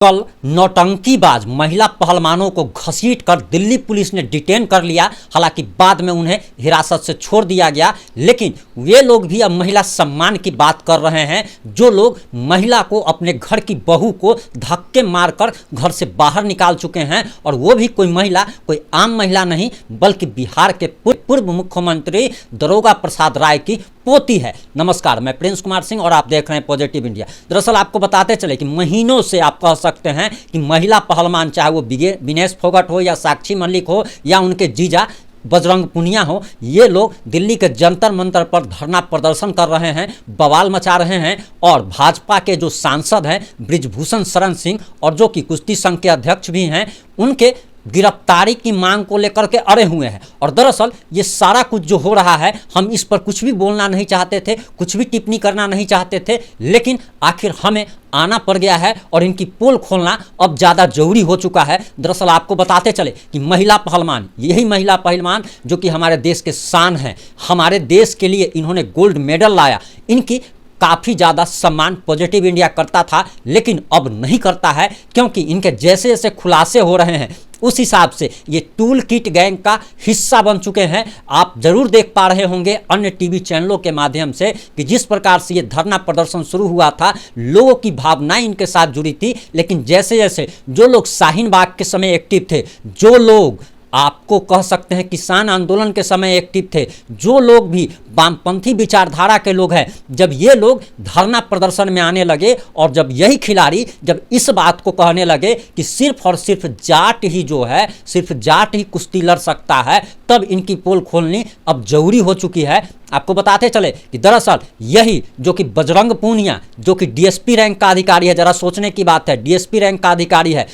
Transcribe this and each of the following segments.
कल नौटंकीबाज महिला पहलवानों को घसीट कर दिल्ली पुलिस ने डिटेन कर लिया। हालांकि बाद में उन्हें हिरासत से छोड़ दिया गया, लेकिन वे लोग भी अब महिला सम्मान की बात कर रहे हैं। जो लोग महिला को, अपने घर की बहू को धक्के मारकर घर से बाहर निकाल चुके हैं, और वो भी कोई महिला, कोई आम महिला नहीं, बल्कि बिहार के पूर्व मुख्यमंत्री दारोगा प्रसाद राय की पोती है। नमस्कार, मैं प्रिंस कुमार सिंह और आप देख रहे हैं पॉजिटिव इंडिया। दरअसल आपको बताते चले कि महीनों से आप कह सकते हैं कि महिला पहलवान, चाहे वो विनेश फोगाट हो या साक्षी मलिक हो या उनके जीजा बजरंग पुनिया हो, ये लोग दिल्ली के जंतर मंतर पर धरना प्रदर्शन कर रहे हैं, बवाल मचा रहे हैं। और भाजपा के जो सांसद हैं बृजभूषण शरण सिंह, और जो कि कुश्ती संघ के अध्यक्ष भी हैं, उनके गिरफ्तारी की मांग को लेकर के अड़े हुए हैं। और दरअसल ये सारा कुछ जो हो रहा है, हम इस पर कुछ भी बोलना नहीं चाहते थे, कुछ भी टिप्पणी करना नहीं चाहते थे, लेकिन आखिर हमें आना पड़ गया है और इनकी पोल खोलना अब ज़्यादा जरूरी हो चुका है। दरअसल आपको बताते चले कि महिला पहलवान, यही महिला पहलवान जो कि हमारे देश के शान हैं, हमारे देश के लिए इन्होंने गोल्ड मेडल लाया, इनकी काफ़ी ज़्यादा सम्मान पॉजिटिव इंडिया करता था, लेकिन अब नहीं करता है, क्योंकि इनके जैसे जैसे खुलासे हो रहे हैं उस हिसाब से ये टूल किट गैंग का हिस्सा बन चुके हैं। आप जरूर देख पा रहे होंगे अन्य टीवी चैनलों के माध्यम से कि जिस प्रकार से ये धरना प्रदर्शन शुरू हुआ था, लोगों की भावनाएं इनके साथ जुड़ी थी, लेकिन जैसे जैसे जो लोग शाहीन बाग के समय एक्टिव थे, जो लोग आपको कह सकते हैं किसान आंदोलन के समय एक्टिव थे, जो लोग भी वामपंथी विचारधारा के लोग हैं, जब ये लोग धरना प्रदर्शन में आने लगे और जब यही खिलाड़ी जब इस बात को कहने लगे कि सिर्फ और सिर्फ जाट ही जो है, सिर्फ जाट ही कुश्ती लड़ सकता है, तब इनकी पोल खोलनी अब जरूरी हो चुकी है। आपको बताते चले कि दरअसल यही जो कि बजरंग पूनिया, जो कि डीएसपी रैंक का अधिकारी है, जरा सोचने की बात है, डीएसपी रैंक का अधिकारी है,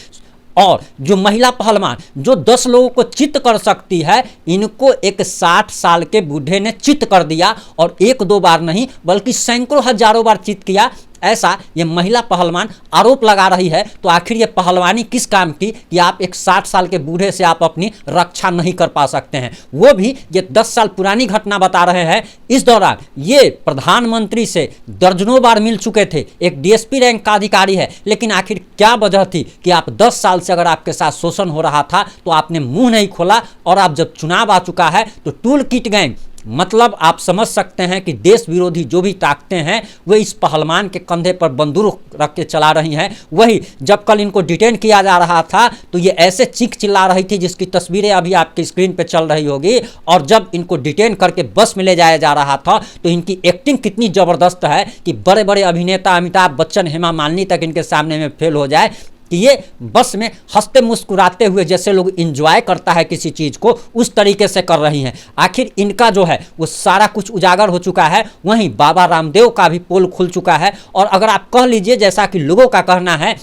और जो महिला पहलवान जो 10 लोगों को चित कर सकती है, इनको एक 60 साल के बूढ़े ने चित कर दिया, और एक दो बार नहीं बल्कि सैकड़ों हजारों बार चित किया, ऐसा ये महिला पहलवान आरोप लगा रही है। तो आखिर ये पहलवानी किस काम की कि आप एक 60 साल के बूढ़े से आप अपनी रक्षा नहीं कर पा सकते हैं। वो भी ये 10 साल पुरानी घटना बता रहे हैं। इस दौरान ये प्रधानमंत्री से दर्जनों बार मिल चुके थे, एक डीएसपी रैंक का अधिकारी है, लेकिन आखिर क्या वजह थी कि आप 10 साल से अगर आपके साथ शोषण हो रहा था तो आपने मुंह नहीं खोला, और अब जब चुनाव आ चुका है तो टूल किट गैंग, मतलब आप समझ सकते हैं कि देश विरोधी जो भी ताकतें हैं वे इस पहलवान के कंधे पर बंदूक रख के चला रही हैं। वही जब कल इनको डिटेन किया जा रहा था तो ये ऐसे चीख चिल्ला रही थी, जिसकी तस्वीरें अभी आपकी स्क्रीन पे चल रही होगी। और जब इनको डिटेन करके बस में ले जाया जा रहा था तो इनकी एक्टिंग कितनी ज़बरदस्त है कि बड़े बड़े अभिनेता अमिताभ बच्चन, हेमा मालिनी तक इनके सामने में फेल हो जाए कि ये बस में हंसते मुस्कुराते हुए, जैसे लोग इंजॉय करता है किसी चीज़ को, उस तरीके से कर रही हैं। आखिर इनका जो है वो सारा कुछ उजागर हो चुका है। वहीं बाबा रामदेव का भी पोल खुल चुका है। और अगर आप कह लीजिए, जैसा कि लोगों का कहना है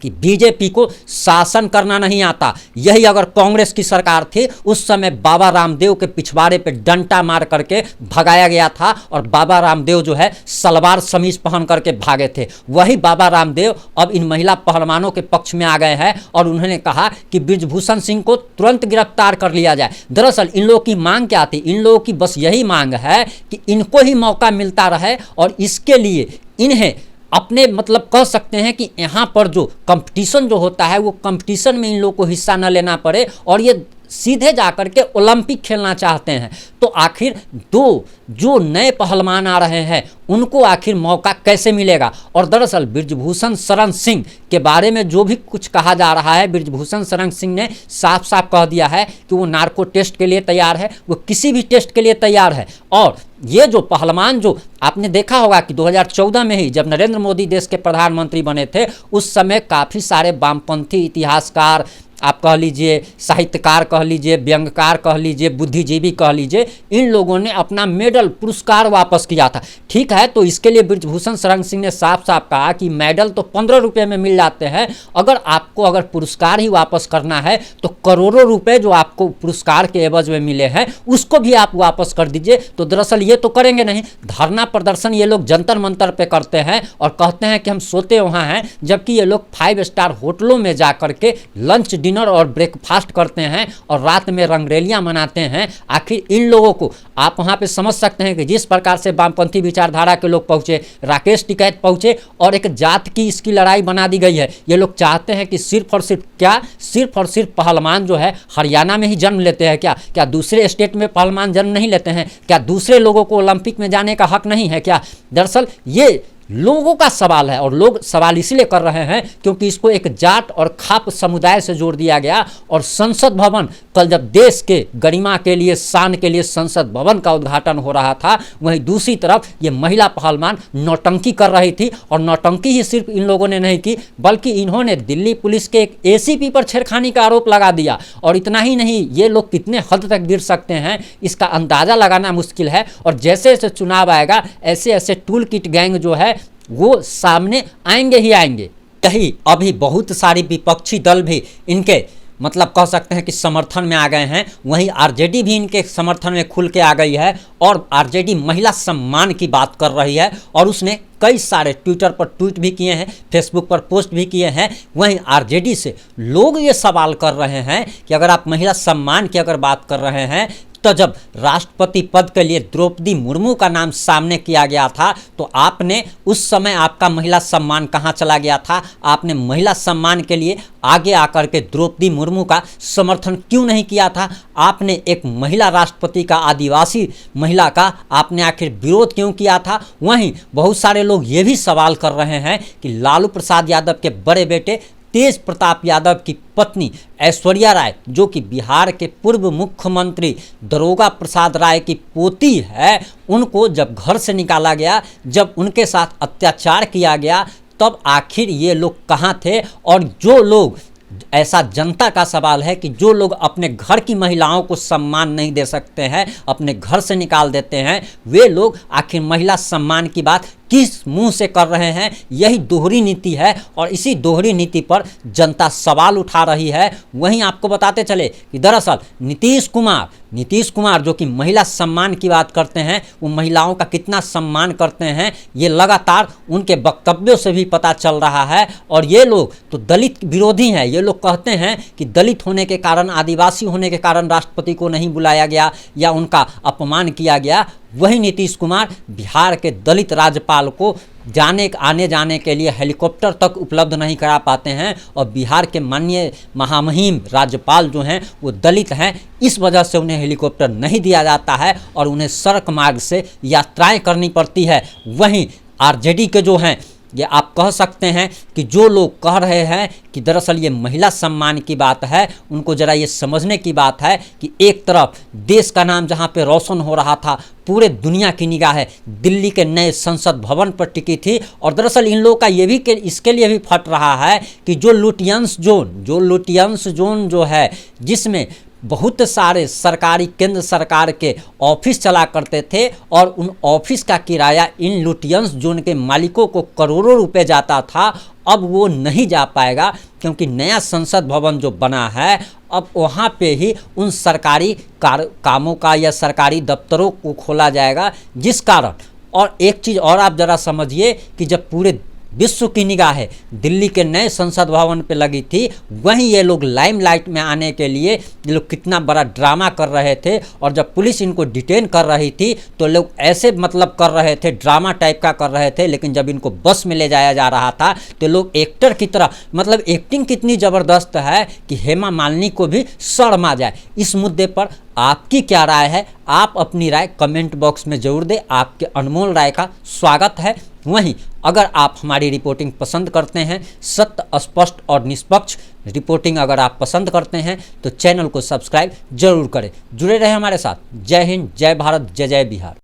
कि बीजेपी को शासन करना नहीं आता, यही अगर कांग्रेस की सरकार थी, उस समय बाबा रामदेव के पिछवाड़े पे डंडा मार करके भगाया गया था, और बाबा रामदेव जो है सलवार समीज पहन करके भागे थे। वही बाबा रामदेव अब इन महिला पहलवानों के पक्ष में आ गए हैं, और उन्होंने कहा कि बृजभूषण सिंह को तुरंत गिरफ्तार कर लिया जाए। दरअसल इन लोगों की मांग क्या थी? इन लोगों की बस यही मांग है कि इनको ही मौका मिलता रहे, और इसके लिए इन्हें अपने, मतलब कह सकते हैं कि यहाँ पर जो कंपटीशन जो होता है, वो कंपटीशन में इन लोगों को हिस्सा न लेना पड़े, और ये सीधे जाकर के ओलंपिक खेलना चाहते हैं। तो आखिर जो नए पहलवान आ रहे हैं उनको आखिर मौका कैसे मिलेगा? और दरअसल बृजभूषण शरण सिंह के बारे में जो भी कुछ कहा जा रहा है, बृजभूषण शरण सिंह ने साफ साफ कह दिया है कि वो नार्को टेस्ट के लिए तैयार है, वो किसी भी टेस्ट के लिए तैयार है। और ये जो पहलवान, जो आपने देखा होगा कि 2014 में ही जब नरेंद्र मोदी देश के प्रधानमंत्री बने थे, उस समय काफ़ी सारे वामपंथी इतिहासकार, आप कह लीजिए साहित्यकार, कह लीजिए व्यंग्यकार, कह लीजिए बुद्धिजीवी, कह लीजिए, इन लोगों ने अपना मेडल, पुरस्कार वापस किया था। ठीक है, तो इसके लिए बृजभूषण शरण सिंह ने साफ साफ कहा कि मेडल तो 15 रुपये में मिल जाते हैं, अगर पुरस्कार ही वापस करना है तो करोड़ों रुपए जो आपको पुरस्कार के एवज में मिले हैं उसको भी आप वापस कर दीजिए। तो दरअसल ये तो करेंगे नहीं। धरना प्रदर्शन ये लोग जंतर मंतर पे करते हैं और कहते हैं कि हम सोते वहाँ हैं, जबकि ये लोग 5 स्टार होटलों में जा करके लंच डिनर और ब्रेकफास्ट करते हैं और रात में रंगरेलियां मनाते हैं। आखिर इन लोगों को आप वहाँ पे समझ सकते हैं कि जिस प्रकार से वामपंथी विचारधारा के लोग पहुँचे, राकेश टिकैत पहुँचे और एक जात की इसकी लड़ाई बना दी गई है। ये लोग चाहते हैं कि सिर्फ और सिर्फ क्या, सिर्फ और सिर्फ पहलवान जो है हरियाणा में ही जन्म लेते हैं क्या? क्या दूसरे स्टेट में पहलवान जन्म नहीं लेते हैं क्या? दूसरे लोगों को ओलंपिक में जाने का हक नहीं है क्या? दरअसल ये लोगों का सवाल है और लोग सवाल इसलिए कर रहे हैं क्योंकि इसको एक जाट और खाप समुदाय से जोड़ दिया गया। और संसद भवन कल जब देश के गरिमा के लिए, शान के लिए संसद भवन का उद्घाटन हो रहा था, वहीं दूसरी तरफ ये महिला पहलवान नौटंकी कर रही थी। और नौटंकी ही सिर्फ इन लोगों ने नहीं की बल्कि इन्होंने दिल्ली पुलिस के एक एसीपी पर छेड़खानी का आरोप लगा दिया। और इतना ही नहीं, ये लोग कितने हद तक गिर सकते हैं इसका अंदाज़ा लगाना मुश्किल है। और जैसे जैसे चुनाव आएगा ऐसे ऐसे टूल किट गैंग जो है वो सामने आएंगे ही आएंगे। कहीं अभी बहुत सारी विपक्षी दल भी इनके मतलब कह सकते हैं कि समर्थन में आ गए हैं। वहीं आरजेडी भी इनके समर्थन में खुल के आ गई है और आरजेडी महिला सम्मान की बात कर रही है और उसने कई सारे ट्विटर पर ट्वीट भी किए हैं, फेसबुक पर पोस्ट भी किए हैं। वहीं आरजेडी से लोग ये सवाल कर रहे हैं कि अगर आप महिला सम्मान की अगर बात कर रहे हैं तो जब राष्ट्रपति पद के लिए द्रौपदी मुर्मू का नाम सामने किया गया था तो आपने उस समय आपका महिला सम्मान कहाँ चला गया था? आपने महिला सम्मान के लिए आगे आकर के द्रौपदी मुर्मू का समर्थन क्यों नहीं किया था? आपने एक महिला राष्ट्रपति का, आदिवासी महिला का आपने आखिर विरोध क्यों किया था? वहीं बहुत सारे लोग ये भी सवाल कर रहे हैं कि लालू प्रसाद यादव के बड़े बेटे तेज प्रताप यादव की पत्नी ऐश्वर्या राय, जो कि बिहार के पूर्व मुख्यमंत्री दरोगा प्रसाद राय की पोती है, उनको जब घर से निकाला गया, जब उनके साथ अत्याचार किया गया, तब आखिर ये लोग कहाँ थे? और जो लोग, ऐसा जनता का सवाल है कि जो लोग अपने घर की महिलाओं को सम्मान नहीं दे सकते हैं, अपने घर से निकाल देते हैं, वे लोग आखिर महिला सम्मान की बात किस मुंह से कर रहे हैं? यही दोहरी नीति है और इसी दोहरी नीति पर जनता सवाल उठा रही है। वहीं आपको बताते चले कि दरअसल नीतीश कुमार जो कि महिला सम्मान की बात करते हैं, वो महिलाओं का कितना सम्मान करते हैं ये लगातार उनके वक्तव्यों से भी पता चल रहा है। और ये लोग तो दलित विरोधी हैं। ये लोग कहते हैं कि दलित होने के कारण, आदिवासी होने के कारण राष्ट्रपति को नहीं बुलाया गया या उनका अपमान किया गया। वही नीतीश कुमार बिहार के दलित राज्यपाल को आने जाने के लिए हेलीकॉप्टर तक उपलब्ध नहीं करा पाते हैं और बिहार के माननीय महामहिम राज्यपाल जो हैं वो दलित हैं, इस वजह से उन्हें हेलीकॉप्टर नहीं दिया जाता है और उन्हें सड़क मार्ग से यात्राएं करनी पड़ती है। वहीं आरजेडी के जो हैं, ये आप कह सकते हैं कि जो लोग कह रहे हैं कि दरअसल ये महिला सम्मान की बात है, उनको ज़रा ये समझने की बात है कि एक तरफ देश का नाम जहाँ पे रोशन हो रहा था, पूरे दुनिया की निगाह दिल्ली के नए संसद भवन पर टिकी थी। और दरअसल इन लोगों का ये भी इसके लिए भी फट रहा है कि जो लुटियंस जोन जो है, जिसमें बहुत सारे सरकारी, केंद्र सरकार के ऑफिस चला करते थे और उन ऑफिस का किराया इन लुटियंस जोन के मालिकों को करोड़ों रुपए जाता था, अब वो नहीं जा पाएगा क्योंकि नया संसद भवन जो बना है, अब वहाँ पे ही उन सरकारी कामों का या सरकारी दफ्तरों को खोला जाएगा, जिस कारण। और एक चीज़ और आप ज़रा समझिए कि जब पूरे विश्व की निगाह दिल्ली के नए संसद भवन पे लगी थी, वहीं ये लोग लाइमलाइट में आने के लिए ये लोग कितना बड़ा ड्रामा कर रहे थे। और जब पुलिस इनको डिटेन कर रही थी तो लोग ऐसे मतलब कर रहे थे, ड्रामा टाइप का कर रहे थे, लेकिन जब इनको बस में ले जाया जा रहा था तो लोग एक्टर की तरह, मतलब एक्टिंग कितनी ज़बरदस्त है कि हेमा मालिनी को भी शर्म आ जाए। इस मुद्दे पर आपकी क्या राय है? आप अपनी राय कमेंट बॉक्स में ज़रूर दें, आपके अनमोल राय का स्वागत है। वहीं अगर आप हमारी रिपोर्टिंग पसंद करते हैं, सत्य, स्पष्ट और निष्पक्ष रिपोर्टिंग अगर आप पसंद करते हैं तो चैनल को सब्सक्राइब जरूर करें। जुड़े रहे हमारे साथ। जय हिंद, जय भारत, जय जय बिहार।